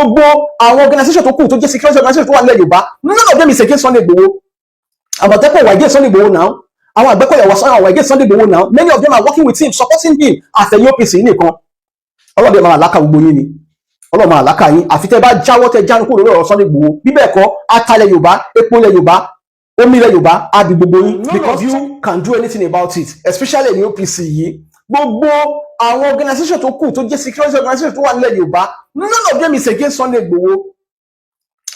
gbogbo àwọn organisation tó kù tó jẹ́ security organisation tó wà nílẹ̀ Yorùbá none of them is against Sunday Igboho. Àmọ̀tẹ́kùn wà against Sunday Igboho now. Àwọn Àgbẹ̀kọ̀yà wà against Sunday Igboho now. Many of them are working with him, supporting him àtẹ̀yìn OPC nìkan. Ọlọ́dẹ máa làákà gbogbo yín ni. Ọlọ́run máa làákà yín. Àfi tẹ́ bá jáwọ́ tẹ́ jánu kúrò lórí ọ̀rọ̀ Sunday Igboho. Bí bẹ́ẹ̀ kọ́, atalẹ̀ Yorùbá, epo ilẹ̀ Yorùbá, omi ilẹ̀ Yorùbá, á di gbogbo yín. None of you can do anything about it, especially ní OPC yìí. Gbogbo àwọn organisation tó kù tó jẹ́ security organisation tó wà nílẹ̀ Yorùbá none of them is against Sunday Igboho.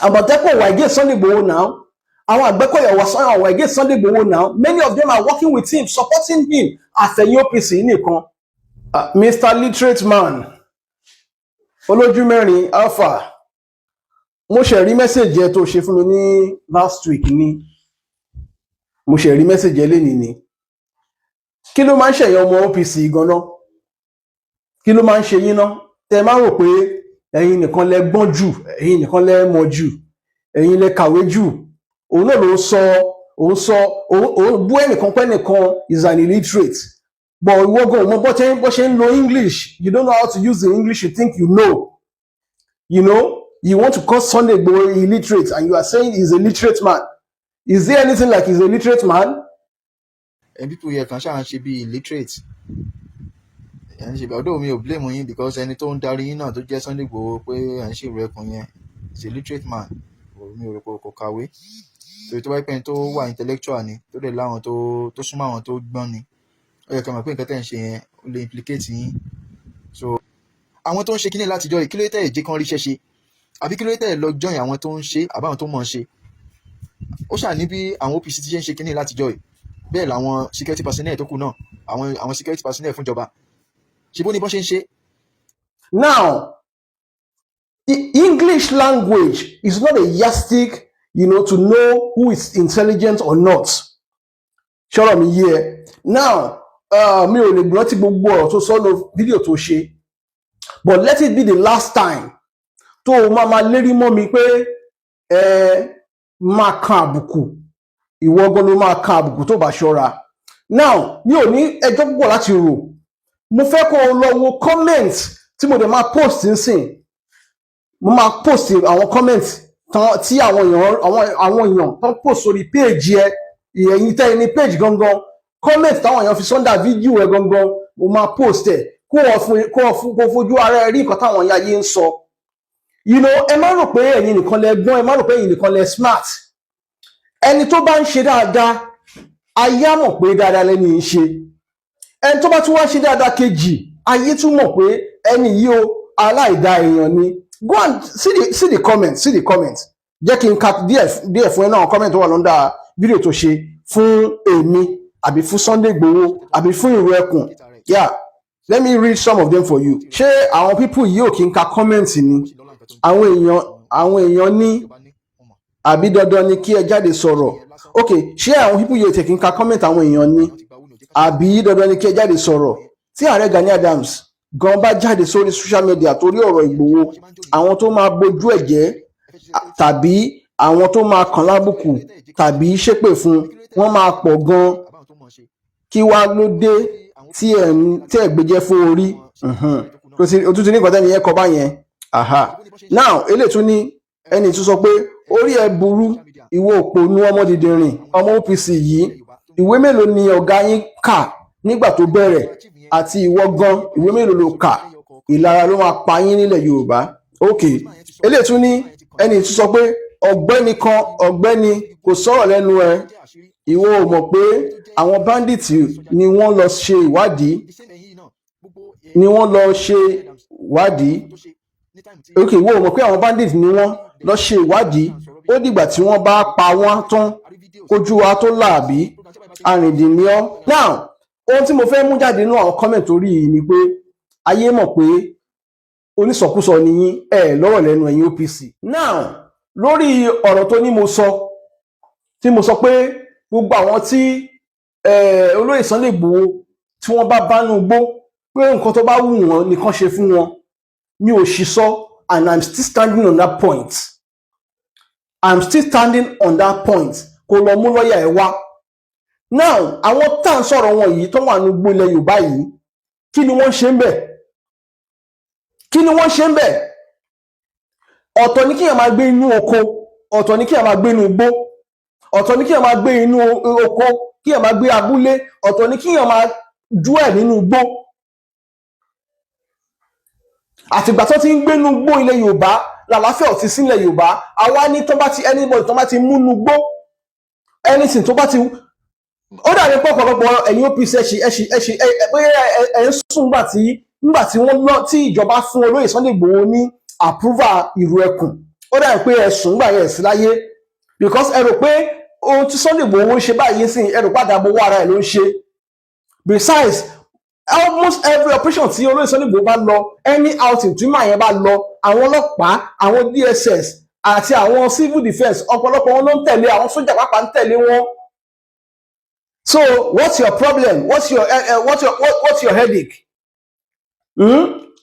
Àmọ̀tẹ́kùn wà against Sunday Igboho now. Àwọn Àgbẹ̀kọ̀yà wà against Sunday Igboho now. Many of them are working with him, supporting him àtẹ̀yìn OPC nìkan. Mr. Literate Man, olójú mẹ́rin Alpha, mo ṣe rí mẹ́sẹ̀jì ẹ tó ṣe fún mi ní last week ni. Mo ṣe rí mẹ́sẹ̀jì ẹ lénìí ni. Kí ló máa ń ṣẹ̀yìn ọmọ OPC gan-an? Kí ló máa ń ṣe yín ná? Tẹ́ máa rò pé ẹ̀yin nìkan lẹ gbọ́n jù, ẹ̀yin nìkan lẹ mọ̀ jù, ẹ̀yin lẹ kàwé jù. Òun náà ló òun bú ẹnìkan pé nìkan is an illiterate. But ìwọ gan ọmọ bó ṣe ń lo English, you don't know how to use the English you think you know. You know, you want to call Sunday Igboho illiterate and you are saying he's a literate man. Is there anything like he's a literate man? And people here can ṣe bí illiterate. Although mi ò blame yín because ẹni tó ń darí yín náà tó jẹ́ Sunday Igboho pé à ń ṣe ìrù Ẹkùn yẹn is a literate man. Mi ò rò pé kò kàwé. So tó bá pẹ́ tó wà intellectual ni tó dẹ̀ láwọn tó súnmọ́ àwọn tó gbọ́n ni. Ó yẹ ká mọ̀ pé nǹkan tẹ́ ń ṣe yẹn ó lè implicate yín. So àwọn tó ń ṣe kíní látijọ́ yìí kí ló tẹ̀ jẹ́ kán ríṣẹ́ ṣe àbí kí ló tẹ̀ lọ join àwọn tó ń ṣe àbáwọn tó mọ̀ ṣe. Ó ṣà ní bí àwọn OPC ti ṣe ń ṣe kíní látijọ́ yìí bẹ́ẹ̀ làwọn security personnel tó kù náà àwọn security personnel fúnjọba ṣe bó ní bọ́n ṣe ń ṣe. Now, the English language is not a yardstick, to know who is intelligent or not. Ṣọ́rọ̀ mi yé ẹ. Now, mi ò lè rántí gbogbo ọ̀rọ̀ tó sọ lọ fídíò tó ṣe. But let it be the last time tó o máa lérí mọ́ mi pé máa kan àbùkù. Ìwọ gan ló máa kan àbùkù tó bá ṣọ́ra. Now, mi ò ní ẹjọ́ púpọ̀ láti rò. Mo fẹ́ kó o lọ wo comment tí mo dẹ̀ máa post nísìn. Mo máa post àwọn comment tí àwọn èèyàn tó post sórí page ẹ ìyẹ̀yìn tẹ́ ní page gangan comment táwọn èèyàn fi sọ́ndà fídíò ẹ gangan mo máa post ẹ̀ kó fojú ara ẹ rí nǹkan táwọn ìyá yìí ń sọ. Ẹ má rò pé ẹ̀yin nìkan lẹ gbọ́n, ẹ má rò pé ẹ̀yin nìkan lẹ smart. Ẹni tó bá ń ṣe dáadáa ayé á mọ̀ pé dáadáa lẹ́ni ń ṣe. Ẹni tó bá tún wá ṣe dáadáa kejì ayé tún mọ̀ pé ẹni yìí o aláìdá èèyàn ni. Go and see the comment jẹ́ kí n ka díẹ̀ fún ẹ náà comment tó wà lọ́ndà fídíò tó ṣe fún èmi àbí fún Sunday Igboho àbí fún ìrù Ẹkùn. Yeah, let me read some of them for you. Ṣé àwọn people yìí ò kí n ka comment ni? Àwọn èèyàn ní àbí dandan ni kí ẹ jáde sọ̀rọ̀. Okay, ṣé àwọn people yìí ò tẹ̀ kí n ka comment àwọn èèyàn ní àbí dandan ni kí ẹ jáde sọ̀rọ̀? Tí ààrẹ Gani Adams gan bá jáde sórí social media torí ọ̀rọ̀ Ìgbòho, àwọn tó máa bojú ẹ̀ jẹ́ tàbí àwọn tó máa kàn lábùkù tàbí ṣépè fún wọn máa pọ̀ gan. Kí wá ló dé tí ẹ̀ gbéjẹ́ fún orí? O tún ti ní nǹkan tẹ́ni yẹn kọ bá yẹn. Now eléyìí tún ní ẹni tún sọ pé orí ẹ burú ìwọ òpònú ọmọ dìdìrìn ọmọ OPC yìí, ìwé mélòó ni ọ̀gá yín kà nígbà tó bẹ̀rẹ̀ àti ìwọ gan ìwé mélòó ló kà? Ìlara ló máa pa yín nílẹ̀ Yorùbá. Okay, eléyìí tún ní ẹni tún sọ pé ọ̀gbẹ́ni kò sọ̀rọ̀ lẹ́nu ẹ, ìwọ ò mọ̀ pé àwọn bandits ni wọ́n lọ ṣe ìwádìí. Okay, ìwọ ò mọ̀ pé àwọn bandits ni wọ́n lọ ṣe ìwádìí. Ó dìgbà tí wọ́n bá pa wọ́n tán kójú wa tó làbí arìndìníọ́. Now, ohun tí mo fẹ́ mú jáde nínú àwọn comment orí yìí ni pé ayé mọ̀ pé onísọkúsọ ni yín lọ́rọ̀ lẹ́nu ẹ̀yin OPC. Now, lórí ọ̀rọ̀ tó ní mo sọ pé gbogbo àwọn tí olóyè Sunday Igboho tí wọ́n bá bánú gbó pé nǹkan tó bá wù wọ́n nìkan ṣe fún wọn, mi ò sì sọ, and I'm still standing on that point. Kò lọ mú lọ́ọ̀yà ẹ̀ wá. Now, àwọn tá à ń sọ̀rọ̀ wọn yìí tó wà ní gbólẹ̀ Yorùbá yìí, kí ni wọ́n ṣe ń bẹ̀? ọ̀tọ̀ ní kíyàn máa gbé inú oko, ọ̀tọ̀ ní kíyàn máa gbé inú igbó, ọ̀tọ̀ ní kíyàn máa gbé inú oko, kíyàn máa gbé abúlé, ọ̀tọ̀ ní kíyàn máa dwell nínú igbó. Àtìgbà tó ti ń gbé inú igbó ilẹ̀ Yorùbá làlàáfíà ò ti sí ilẹ̀ Yorùbá. Àwa ní tó bá ti anybody tó bá ti mú inú igbó, anything tó bá ti, ó dàbí pé ọ̀pọ̀lọpọ̀ ẹ̀yin OPC ẹ̀ ń sùn nígbà tí wọ́n lọ tí ìjọba fún olóyè Sunday Igboho ní approval ìrù Ẹkùn. Ó dàbí pé ẹ̀sùn gbà yẹn sí láyé because ẹ rò pé ohun tí Sunday Igboho ń ṣe báyìí sí ẹ rò padà bó wà ara ẹ̀ ló ń ṣe. Besides, almost every operation tí olóyè Sunday Igboho bá lọ, any outing tí màá yẹn bá lọ, àwọn ọlọ́pàá, àwọn DSS àti àwọn civil defence ọ̀pọ̀lọpọ̀ wọn ló ń tẹ̀lé, àwọn sójà pàápàá ń tẹ̀lé wọn. So what's your problem? What's your headache?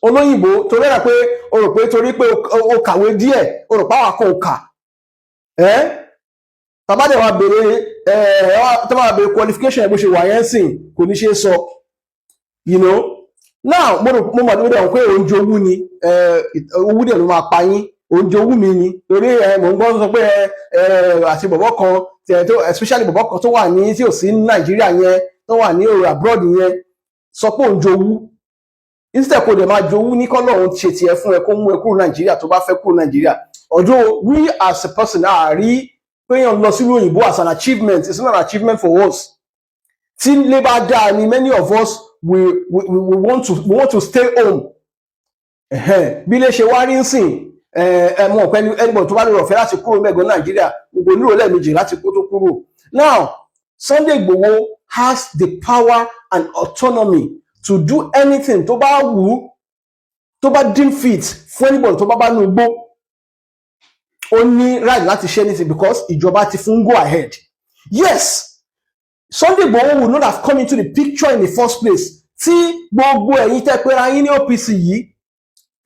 Olóyìnbó torí ẹ̀ pé o rò pé torí pé o kàwé díẹ̀ o rò páwà kan ò kà. Tàbá dẹ̀ wá béèrè qualification ẹ̀ bó ṣe wà yẹn sìn kò ní ṣe sọ. You know? Now mo mọ̀ lórí ẹ̀ pé òun jowú ni owú dẹ̀ ló máa pa yín, òun jowú mi ni torí mò ń gbọ́ sọ pé àti bọ̀bọ̀ kan especially bọ̀bọ̀ kan tó wà ní tí ò sí ní Nàìjíríà yẹn tó wà ní abroad yẹn sọ pé òun jowú. Instead kò dẹ̀ máa jowú ní kọ́lọ́run ṣe tiẹ̀ fún ẹ kó mú ẹ kúrò Nàìjíríà tó bá fẹ́ kúrò Nàìjíríà. Although we as a person rí pé èèyàn lọ sílùú òyìnbó as an achievement, it's not an achievement for us. Tí ilé bá dáa ni many of us we want to stay home. Bí ilé ṣe wá rí ń sìn mọ̀ pé anybody tó bá lè rọ̀fẹ́ láti kúrò mẹ́gbọ̀n Nàìjíríà gbogbo nílò lẹ́ẹ̀mejì láti kó tó kúrò. Now Sunday Igboho has the power and autonomy to do anything tó bá wù, tó bá deem fit fún anybody tó bá nú igbó. Ó ní right láti ṣe anything because ìjọba ti fún go ahead. Yes, Sunday Igboho would not have come into the picture in the first place tí gbogbo ẹ̀yin tẹ́ pé ra yín ní OPC yìí,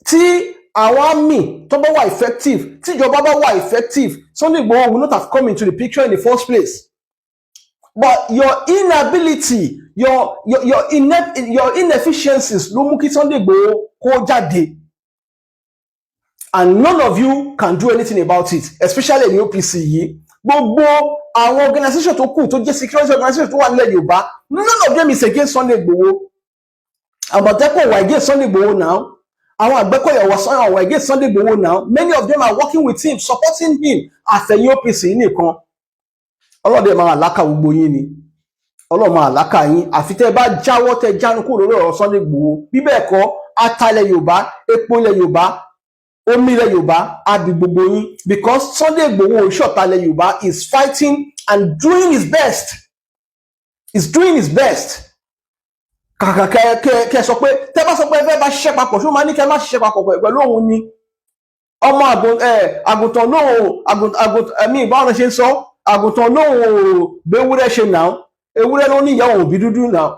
tí àwọn army tó bá wà effective, tí ìjọba bá wà effective, Sunday Igboho would not have come into the picture in the first place. But your inability, your inefficiencies ló mú kí Sunday Igboho kó jáde. And none of you can do anything about it, especially in the OPC yìí. Gbogbo àwọn organisation tó kù tó jẹ́ security organisation tó wà nílẹ̀ Yorùbá, none of them is against Sunday Igboho. Àmọ̀tẹ́kùn were against Sunday Igboho now. Àwọn Àgbẹ̀kọ̀yà were against Sunday Igboho now. Many of them are working with him, supporting him àtẹ̀yìn OPC yìí nìkan. Ọlọ́dẹ máa làákà gbogbo yín ni. Ọlọ́run máa làákà yín. Àfi tẹ́ bá jáwọ́ tẹ́ jánu kúrò lórí ọ̀rọ̀ Sunday Igboho. Bí bẹ́ẹ̀ kọ́, ata ilẹ̀ Yorùbá, epo ilẹ̀ Yorùbá, omi ilẹ̀ Yorùbá, á di gbogbo yín. Because Sunday Igboho ṣọ̀tá ilẹ̀ Yorùbá is fighting and doing his best. He's doing his best. Kàkà kẹ́ sọ pé tẹ́ bá sọ pé ẹ fẹ́ bá ṣiṣẹ́ papọ̀ ṣó máa ní kẹ́ má ṣiṣẹ́ papọ̀ pẹ̀lú òun ni. Ọmọ àgùntàn náà ẹ̀mí ìbáwọn ṣe ń sọ àgùntàn náà bẹ́wúrẹ́ ṣe náà ewúrẹ́ ló ní ìyá òun òbí dúdú náà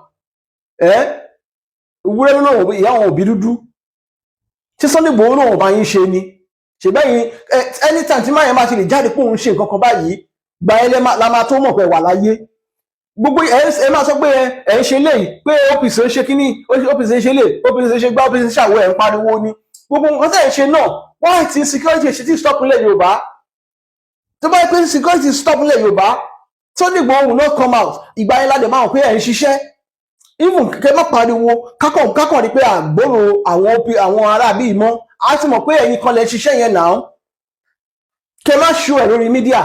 ewúrẹ́ ló ní ìyá òun òbí dúdú. Ṣé Sunday Igboho náà bá yín ṣe ni? Ṣèbẹ́yìn anytime tí máa yẹn bá ti lè jáde pé òun ṣe nǹkan kan báyìí gba ẹ la máa tó mọ̀ pé wà láyé. Gbogbo ẹ máa sọ pé ẹ ń ṣe léyìí pé OPC ń ṣe kíní OPC ń ṣe lè OPC ń ṣe gbá OPC ń ṣàwọ̀ ẹ̀ ń pariwo ni. Gbogbo nǹkan tẹ̀ ń ṣe náà wọ́n ti security ṣe tí stop nílẹ̀ Yorùbá. Tó bá yẹ pé security stop nílẹ̀ Yorùbá, Sunday Igboho will not come out. Ìgbà yẹn ládẹ̀ máa hàn pé ẹ̀ ń ṣiṣẹ́. Even kẹ́ má pariwo kákàn rí pé àgbòrò àwọn ará bíi mọ́ á ti mọ̀ pé ẹ̀yin kan lẹ ṣiṣẹ́ yẹn náà. Kẹ́ má ṣú ẹ̀ lórí mídíà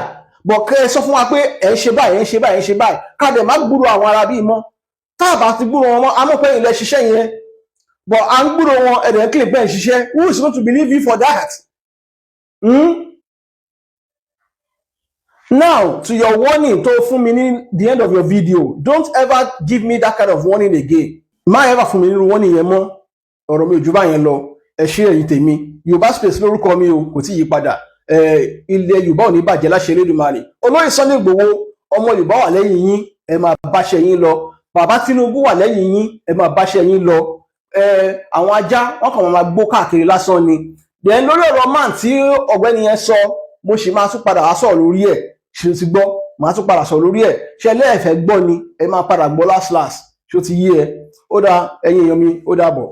bọ̀ kẹ́ ẹ sọ fún wa pé ẹ̀ ń ṣe báyìí ẹ̀ ń ṣe báyìí ẹ̀ ń ṣe báyìí ká dẹ̀ má gbúrò àwọn ará bíi mọ́. Tá a bá ti gbúrò wọn mọ́ a mọ̀ pé ilẹ̀ ṣiṣẹ́ yẹn bọ̀ à ń gbúrò wọn ẹ̀dẹ̀ ń kílè pé ẹ̀ ń ṣiṣẹ́. Who is going to believe you for that? Now, to your warning tó fún mi ní the end of your video, don't ever give me that kind of warning again. Má ever fún mi ní warning yẹn mọ́. Ọ̀rọ̀ mi ò jù báyẹn lọ. Ẹ ṣé ẹ̀yin tèmi. Yorùbá Space lórúkọ mi o, kò tí yí padà. Ilẹ̀ Yorùbá ò ní bàjẹ́ láṣẹ Elédùmarè. Olóyè Sunday Igboho, ọmọ Yorùbá wà lẹ́yìn yín, ẹ máa báṣẹ́ yín lọ. Bàbá Tinubu wà lẹ́yìn yín, ẹ máa báṣẹ́ yín lọ. Àwọn ajá, wọ́n kàn máa gbó káàkiri lásán ni. Then lórí ọ̀rọ̀ man tí ọ̀gbẹ́ni yẹn sọ, mo sì máa tún padà wá sọ̀rọ̀ lórí ẹ̀. Ṣé ti gbọ́ màá tún padà sọ lórí ẹ̀ ṣe lẹ́ẹ̀fẹ́ gbọ́ ni ẹ máa padà gbọ́ last ṣé ó ti yé ẹ ó dá ẹ̀yin èèyàn mi ó dàbọ̀.